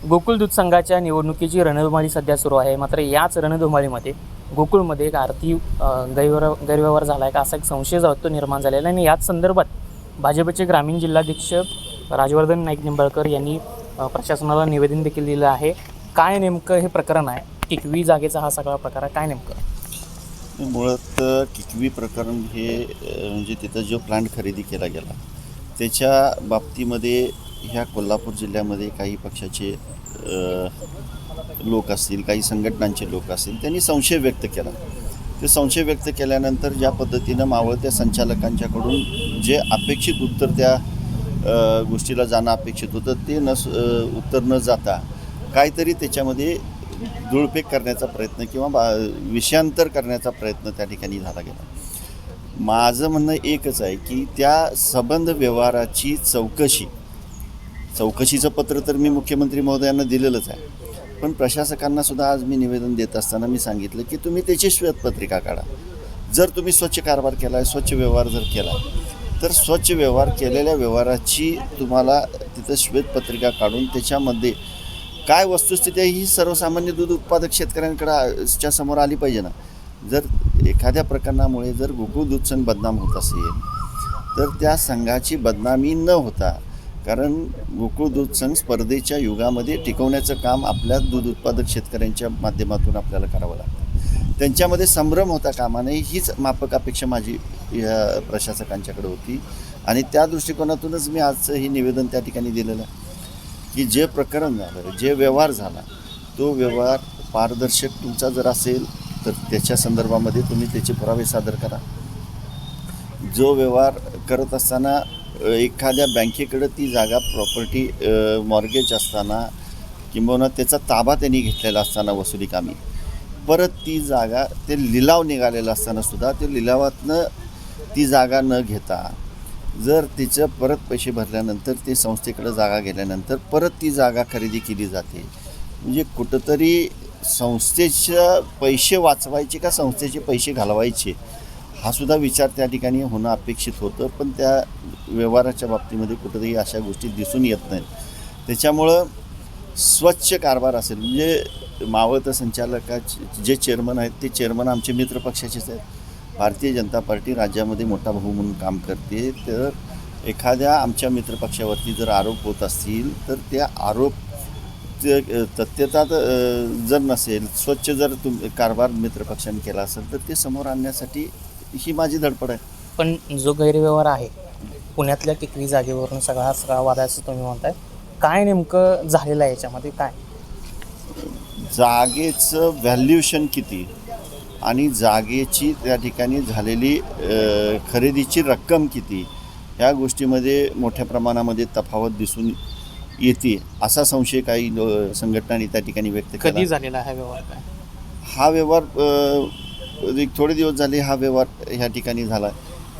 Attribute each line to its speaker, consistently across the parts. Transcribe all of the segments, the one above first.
Speaker 1: गोकुळ दूध संघाच्या निवडणुकीची रणधुमाळी सध्या सुरू आहे. मात्र याच रणधुमाळीमध्ये गोकुळमध्ये एक आर्थिक गैरव्यवहार झाला आहे का असा एक संशय जो तो निर्माण झालेला आहे. आणि याच संदर्भात भाजपचे ग्रामीण जिल्हाध्यक्ष राजवर्धन नाईक निंबाळकर यांनी प्रशासनाला निवेदन देखील दिलं आहे. काय नेमकं हे प्रकरण आहे? किकवी जागेचा हा सगळा प्रकार आहे, काय नेमकं?
Speaker 2: मुळात किकवी प्रकरण हे म्हणजे तिथं जो प्लांट खरेदी केला गेला त्याच्या बाबतीमध्ये ह्या कोल्हापूर जिल्ह्यामध्ये काही पक्षाचे लोक असतील, काही संघटनांचे लोक असतील, त्यांनी संशय व्यक्त केला. ते संशय व्यक्त केल्यानंतर ज्या पद्धतीनं मावळत्या संचालकांच्याकडून जे अपेक्षित उत्तर त्या गोष्टीला जाणं अपेक्षित होतं ते उत्तर न जाता काहीतरी त्याच्यामध्ये धुळफेक करण्याचा प्रयत्न किंवा विषयांतर करण्याचा प्रयत्न त्या ठिकाणी झाला गेला. माझं म्हणणं एकच आहे की त्या संबंध व्यवहाराची चौकशीचं पत्र तर मी मुख्यमंत्री महोदयांना दिलेलंच आहे. पण प्रशासकांना सुद्धा आज मी निवेदन देत असताना मी सांगितलं की तुम्ही त्याची श्वेतपत्रिका काढा. जर तुम्ही स्वच्छ कारभार केला आहे, स्वच्छ व्यवहार जर केला तर स्वच्छ व्यवहार केलेल्या व्यवहाराची तुम्हाला तिथं श्वेतपत्रिका काढून त्याच्यामध्ये काय वस्तुस्थिती आहे ही सर्वसामान्य दूध उत्पादक शेतकऱ्यांकडच्या समोर आली पाहिजे ना. जर एखाद्या प्रकरणामुळे जर गोकुळ दूध संघ बदनाम होत असेल तर त्या संघाची बदनामी न होता, कारण गोकुळ दूध संघ स्पर्धेच्या युगामध्ये टिकवण्याचं काम आपल्या दूध उत्पादक शेतकऱ्यांच्या माध्यमातून आपल्याला करावं लागतं. त्यांच्यामध्ये संभ्रम होता कामा नये हीच माफक अपेक्षा माझी या प्रशासकांच्याकडे होती. आणि त्या दृष्टिकोनातूनच मी आज हे निवेदन त्या ठिकाणी दिलेलं आहे की जे प्रकरण झालं, जे व्यवहार झाला, तो व्यवहार पारदर्शक तुमचा जर असेल तर त्याच्या संदर्भामध्ये तुम्ही त्याचे पुरावे सादर करा. जो व्यवहार करत असताना एखाद्या बँकेकडं ती जागा प्रॉपर्टी मॉर्गेज असताना किंबहुना त्याचा ताबा त्यांनी घेतलेला असताना वसुली कामी परत ती जागा ते लिलाव निघालेला असतानासुद्धा ते लिलावातनं ती जागा न घेता जर तिचं परत पैसे भरल्यानंतर ते संस्थेकडे जागा गेल्यानंतर परत ती जागा खरेदी केली जाते. म्हणजे कुठंतरी संस्थेचं पैसे वाचवायचे का संस्थेचे पैसे घालवायचे हा सुद्धा विचार त्या ठिकाणी होणं अपेक्षित होतं. पण त्या व्यवहाराच्या बाबतीमध्ये कुठंतरी अशा गोष्टी दिसून येत नाहीत. त्याच्यामुळं स्वच्छ कारभार असेल म्हणजे मावळतं संचालकाचे जे चेअरमन आहेत ते चेअरमन आमचे मित्र पक्षाचेच आहेत. भारतीय जनता पार्टी राज्यामध्ये मोठा भाऊ म्हणून काम करते. तर एखाद्या आमच्या मित्रपक्षावरती जर आरोप होत असतील तर त्या आरोप तथ्यता जर नसेल, स्वच्छ जर कारभार मित्रपक्षाने केला असेल तर ते समोर आणण्यासाठी ही माझी धडपड आहे.
Speaker 1: पण जो गैरव्यवहार आहे पुण्यातल्या किकवी जागेवरून सगळा वाद आहे असं तुम्ही म्हणताय, काय नेमकं झालेलं आहे याच्यामध्ये? काय
Speaker 2: जागेचं व्हॅल्युएशन किती आणि जागेची त्या ठिकाणी झालेली खरेदीची रक्कम किती ह्या गोष्टीमध्ये मोठ्या प्रमाणामध्ये तफावत दिसून येते असा संशय काही संघटनांनी त्या ठिकाणी व्यक्त केला.
Speaker 1: कधी झालेला हा व्यवहार? काय
Speaker 2: हा व्यवहार एक थोडे दिवस झाले हा व्यवहार ह्या ठिकाणी झाला.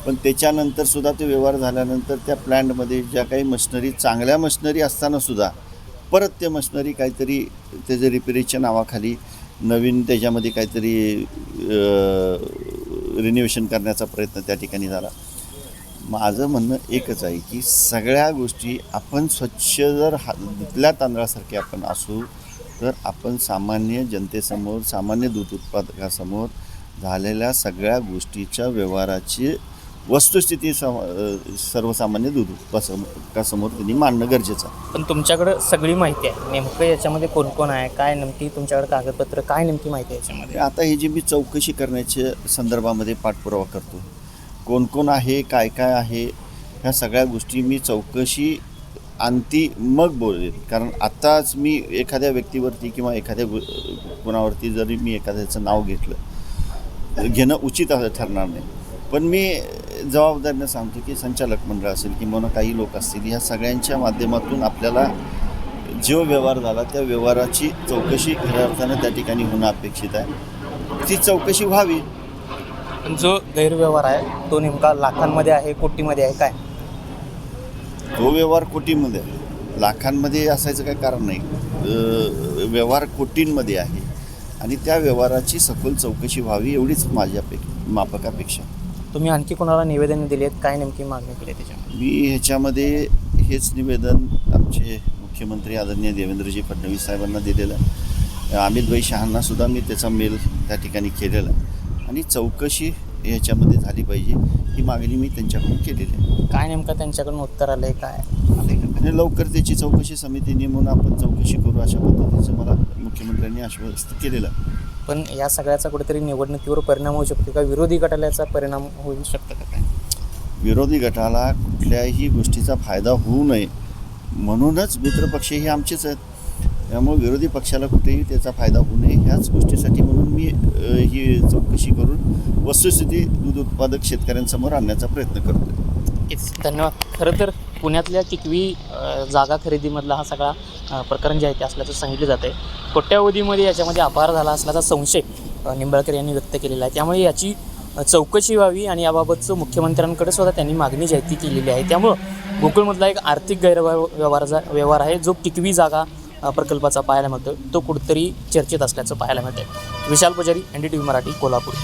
Speaker 2: पण त्याच्यानंतरसुद्धा ते व्यवहार झाल्यानंतर त्या प्लॅन्टमध्ये ज्या काही मशिनरी चांगल्या मशिनरी असतानासुद्धा परत ते मशिनरी काहीतरी त्याचं रिपेरीच्या नावाखाली नवीन त्याच्यामध्ये काहीतरी रिनोव्हेशन करण्याचा प्रयत्न त्या ठिकाणी झाला. माझं म्हणणं एकच आहे की सगळ्या गोष्टी आपण स्वच्छ जर धुतल्या तांदळासारखे आपण असू तर आपण सामान्य जनतेसमोर, सामान्य दूध उत्पादकासमोर झालेल्या सगळ्या गोष्टीच्या व्यवहाराची वस्तुस्थिती सर्वसामान्य दूध उत्पादकासमोर त्यांनी मांडणं गरजेचं आहे.
Speaker 1: पण तुमच्याकडं सगळी माहिती आहे, नेमकं याच्यामध्ये कोण कोण आहे, काय नेमकी तुमच्याकडे कागदपत्र, काय नेमकी माहिती आहे याच्यामध्ये?
Speaker 2: आता ही जी मी चौकशी करण्याच्या संदर्भामध्ये पाठपुरावा करतो, कोण कोण आहे, काय काय आहे, ह्या सगळ्या गोष्टी मी चौकशी आणती मग बोलेन. कारण आत्ताच मी एखाद्या व्यक्तीवरती किंवा एखाद्या कोणावरती जरी मी एखाद्याचं नाव घेणं उचित ठरणार नाही. पण मी जबाबदारीनं सांगतो की संचालक मंडळ असेल किंवा काही लोक असतील, ह्या सगळ्यांच्या माध्यमातून आपल्याला जो व्यवहार झाला त्या व्यवहाराची चौकशी खऱ्या अर्थानं त्या ठिकाणी होणं अपेक्षित आहे. ती चौकशी व्हावी.
Speaker 1: जो गैरव्यवहार आहे तो नेमका लाखांमध्ये आहे, कोटीमध्ये आहे, काय?
Speaker 2: तो व्यवहार कोटींमध्ये आहे, लाखांमध्ये असायचं काही कारण नाही. व्यवहार कोटींमध्ये आहे आणि त्या व्यवहाराची सखोल चौकशी व्हावी एवढीच माझी माफक अपेक्षा.
Speaker 1: तुम्ही आणखी कोणाला निवेदन दिली आहेत, काय नेमकी मागणी केली आहे त्याच्यामध्ये?
Speaker 2: मी ह्याच्यामध्ये हेच निवेदन आमचे मुख्यमंत्री आदरणीय देवेंद्रजी फडणवीस साहेबांना दिलेलं आहे. अमितभाई शहांना सुद्धा मी त्याचा मेल त्या ठिकाणी केलेला आहे आणि चौकशी याच्यामध्ये झाली पाहिजे ही मागणी मी त्यांच्याकडून केलेली आहे.
Speaker 1: काय नेमकं त्यांच्याकडून उत्तर आलं आहे काय
Speaker 2: आणि लवकर त्याची चौकशी समिती नेमून आपण चौकशी करू अशा पद्धतीचं मला मुख्यमंत्र्यांनी आश्वस्त केलेलं आहे.
Speaker 1: पण या सगळ्याचा कुठेतरी निवडणुकीवर परिणाम होऊ शकतो का? विरोधी गटाला याचा परिणाम होऊ शकतो का काय?
Speaker 2: विरोधी गटाला कुठल्याही गोष्टीचा फायदा होऊ नये म्हणूनच मित्रपक्ष हे आमचेच आहेत. त्यामुळे विरोधी पक्षाला कुठेही त्याचा फायदा होऊ नये ह्याच गोष्टीसाठी म्हणून मी ही चौकशी करून वस्तुस्थिती दूध उत्पादक शेतकऱ्यांसमोर आणण्याचा प्रयत्न करतो.
Speaker 1: नक्कीच धन्यवाद. खरं तर पुण्यातल्या किकवी जागा खरेदीमधला हा सगळा प्रकरण जे आहे ते असल्याचं सांगितलं जातं आहे. कोट्यावधीमध्ये याच्यामध्ये अपहार झाला असल्याचा संशय निंबाळकर यांनी व्यक्त केलेला आहे. त्यामुळे याची चौकशी व्हावी आणि याबाबतचं मुख्यमंत्र्यांकडे सुद्धा त्यांनी मागणी जी आहे ती केलेली आहे. त्यामुळं गोकुळमधला एक आर्थिक व्यवहार आहे जो किकवी जागा प्रकल्पाचा पाहायला मिळतो तो कुठेतरी चर्चेत असल्याचं पाहायला मिळतं आहे. विशाल पुजारी, NDTV मराठी, कोल्हापूर.